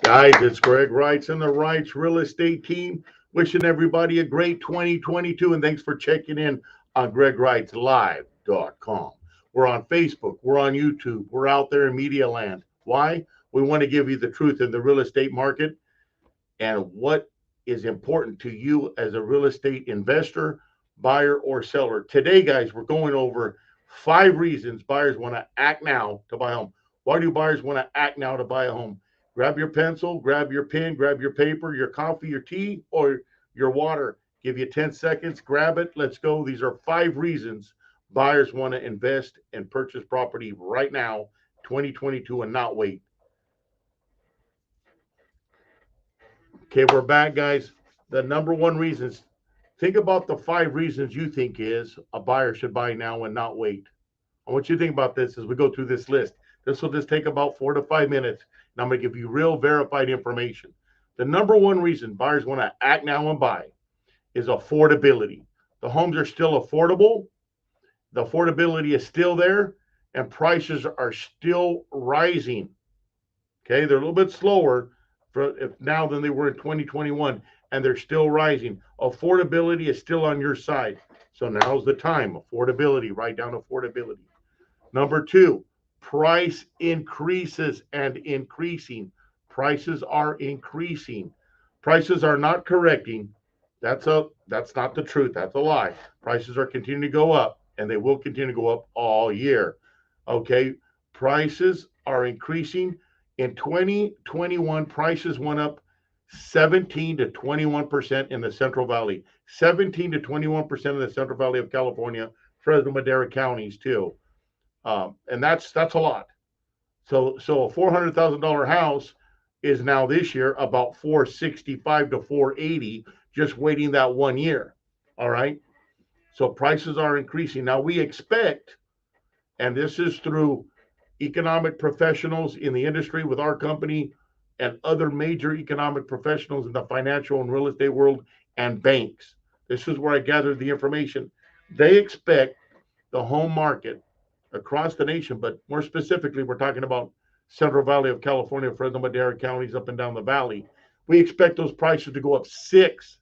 Guys, it's Greg Reitz and the Reitz Real Estate Team. Wishing everybody a great 2022, and thanks for checking in on GregReittzLive.com. We're on Facebook, we're on YouTube, we're out there in media land. Why? We want to give you the truth in the real estate market and what is important to you as a real estate investor, buyer, or seller. Today, guys, we're going over 5 reasons buyers want to act now to buy a home. Why do buyers want to act now to buy a home? Grab your pencil, grab your pen, grab your paper, your coffee, your tea, or your water. Give you 10 seconds, grab it, let's go. These are 5 reasons buyers want to invest and purchase property right now, 2022, and not wait. Okay, we're back, guys. The number one reasons. Think about the 5 reasons you think is a buyer should buy now and not wait. I want you to think about this as we go through this list. This will just take about 4 to 5 minutes, and I'm going to give you real verified information. The number one reason buyers want to act now and buy is affordability. The homes are still affordable. The affordability is still there, and prices are still rising. Okay, they're a little bit slower now than they were in 2021, and they're still rising. Affordability is still on your side. So now's the time. Affordability, write down affordability. Number 2, price increases and increasing. Prices are increasing. Prices are not correcting. That's not the truth. That's a lie. Prices are continuing to go up, and they will continue to go up all year. Okay, prices are increasing. In 2021, prices went up 17 to 21% in the Central Valley. 17 to 21% in the Central Valley of California, Fresno, Madera counties too. And that's a lot. So a $400,000 house is now this year about $465 to $480, just waiting that 1 year. All right. So prices are increasing. Now we expect, and this is through economic professionals in the industry with our company and other major economic professionals in the financial and real estate world and banks. This is where I gathered the information. They expect the home market across the nation, but more specifically, we're talking about Central Valley of California, Fresno, Madera counties up and down the valley. We expect those prices to go up 6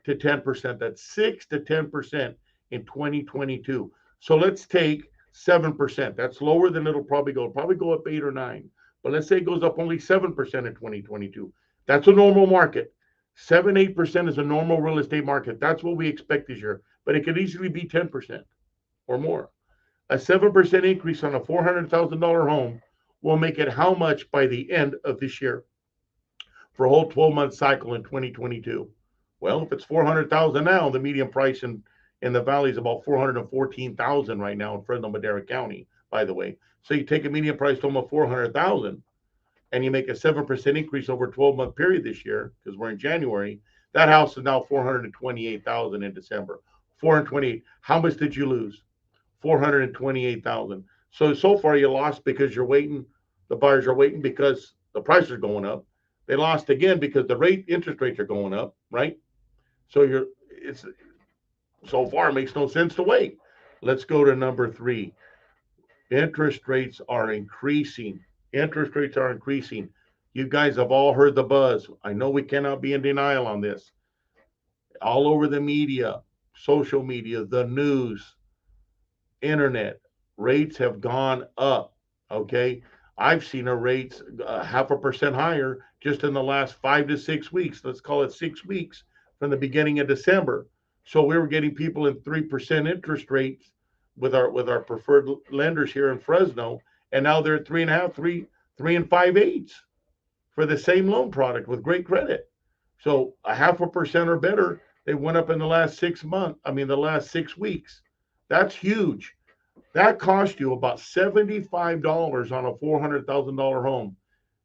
to 10%. That's 6 to 10% in 2022. So let's take 7%. That's lower than it'll probably go. It'll probably go up 8 or 9. But let's say it goes up only 7% in 2022. That's a normal market. 7, 8% is a normal real estate market. That's what we expect this year. But it could easily be 10% or more. A 7% increase on a $400,000 home will make it how much by the end of this year for a whole 12-month cycle in 2022? Well, if it's $400,000 now, the median price in the valley is about $414,000 right now in Fresno, Madera County, by the way. So you take a median price home of $400,000 and you make a 7% increase over a 12-month period this year, because we're in January, that house is now $428,000 in December. $428,000. How much did you lose? $428,000. So far you lost because you're waiting. The buyers are waiting because the prices are going up. They lost again because the interest rates are going up, right? So so far it makes no sense to wait. Let's go to number 3. Interest rates are increasing. Interest rates are increasing. You guys have all heard the buzz. I know we cannot be in denial on this. All over the media, social media, the news, internet, rates have gone up. Okay, I've seen our rates 0.5% higher just in the last 5 to 6 weeks. Let's call it 6 weeks from the beginning of December. So we were getting people in 3% interest rates with our preferred lenders here in Fresno, and now they're at 3.5, 3 5/8 for the same loan product with great credit. So 0.5% or better, they went up in the last 6 months. I mean, the last 6 weeks. That's huge. That cost you about $75 on a $400,000 home,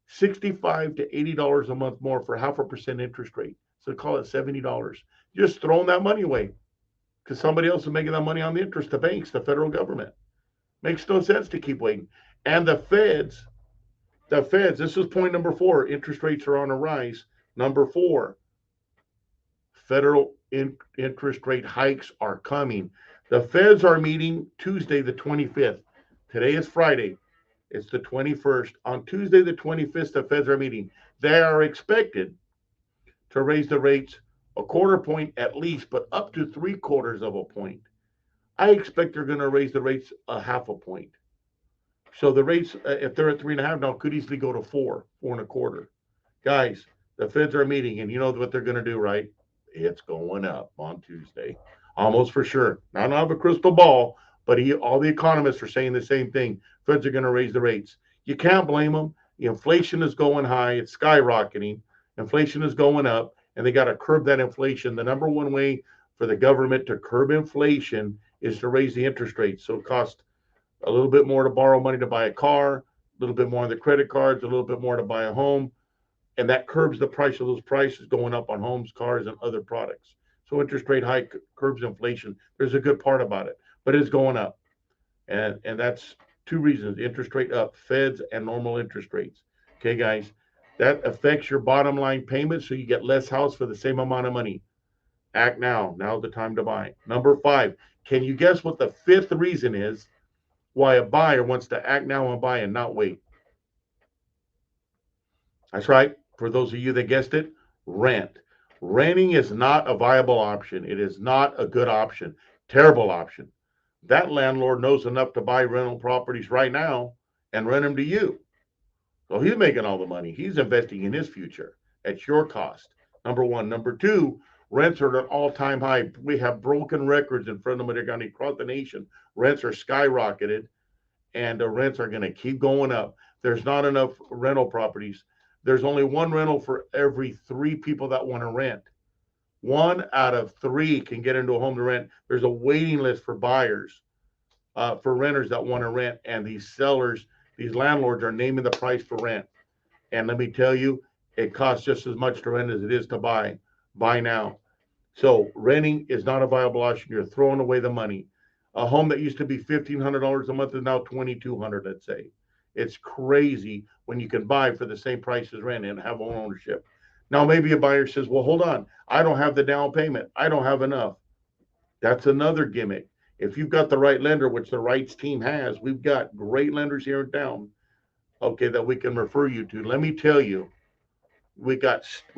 $65 to $80 a month more for 0.5% interest rate. So call it $70. You're just throwing that money away because somebody else is making that money on the interest, the banks, the federal government. Makes no sense to keep waiting. And the feds, this is point number 4. Interest rates are on a rise. Number 4, federal interest rate hikes are coming. The feds are meeting Tuesday, the 25th. Today is Friday. It's the 21st. On Tuesday, the 25th, the Feds are meeting. They are expected to raise the rates a quarter point at least, but up to 3/4 of a point. I expect they're going to raise the rates a half a point. So the rates, if they're at 3.5 now, could easily go to 4.25. Guys, the Feds are meeting, and you know what they're going to do, right? It's going up on Tuesday, almost for sure. Now, I don't have a crystal ball, but all the economists are saying the same thing. Feds are going to raise the rates. You can't blame them. The inflation is going high; it's skyrocketing. Inflation is going up, and they got to curb that inflation. The number one way for the government to curb inflation is to raise the interest rates. So it costs a little bit more to borrow money to buy a car, a little bit more on the credit cards, a little bit more to buy a home, and that curbs the price of those prices going up on homes, cars, and other products. So interest rate hike curbs inflation. There's a good part about it, but it's going up, and that's two reasons: interest rate up, Feds, and normal interest rates. Okay, guys, that affects your bottom line payment, so you get less house for the same amount of money. Act now. Now's the time to buy. Number 5. Can you guess what the 5th reason is why a buyer wants to act now and buy and not wait? That's right. For those of you that guessed it, rent. Renting is not a viable option. It is not a good option. Terrible option. That landlord knows enough to buy rental properties right now and rent them to you. So he's making all the money. He's investing in his future at your cost. Number one. Number two, rents are at an all-time high. We have broken records in Fresno County across the nation. Rents are skyrocketed, and the rents are going to keep going up. There's not enough rental properties. There's only one rental for every 3 people that want to rent. 1 out of 3 can get into a home to rent. There's a waiting list for buyers, for renters that want to rent, and these sellers, these landlords are naming the price for rent. And let me tell you, it costs just as much to rent as it is to buy. Buy now. So renting is not a viable option. You're throwing away the money. A home that used to be $1,500 a month is now $2,200, let's say. It's crazy when you can buy for the same price as rent and have own ownership. Now, maybe a buyer says, well, hold on. I don't have the down payment. I don't have enough. That's another gimmick. If you've got the right lender, which the REITZ team has, we've got great lenders here in town, okay, that we can refer you to. Let me tell you, we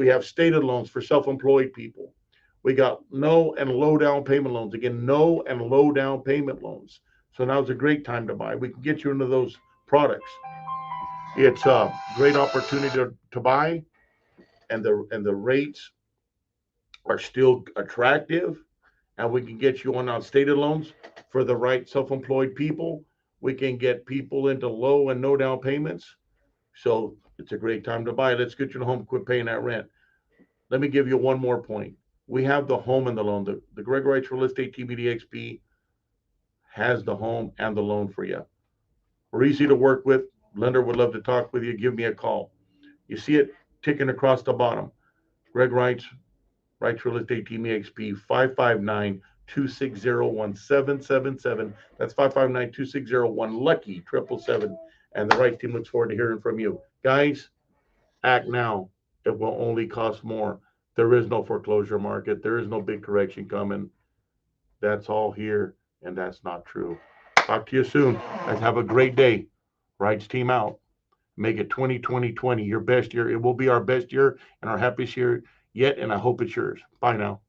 have stated loans for self-employed people. We got no and low down payment loans. Again, no and low down payment loans. So now's a great time to buy. We can get you into those products. It's a great opportunity to buy, and the rates are still attractive, and we can get you on stated loans for the right self-employed people. We can get people into low and no down payments. So it's a great time to buy. Let's get you to home, quit paying that rent. Let me give you one more point. We have the home and the loan. The GREG REITZ Real Estate Team EXP has the home and the loan for you. We're easy to work with. Lender would love to talk with you. Give me a call. You see it ticking across the bottom. GREG REITZ Real Estate Team EXP 559-260-1777. That's 559-2601 lucky 777. And the REITZ team looks forward to hearing from you. Guys, act now. It will only cost more. There is no foreclosure market. There is no big correction coming. That's all here, and that's not true. Talk to you soon. Guys, have a great day. REITZ team out. Make it 2020 your best year. It will be our best year and our happiest year yet, and I hope it's yours. Bye now.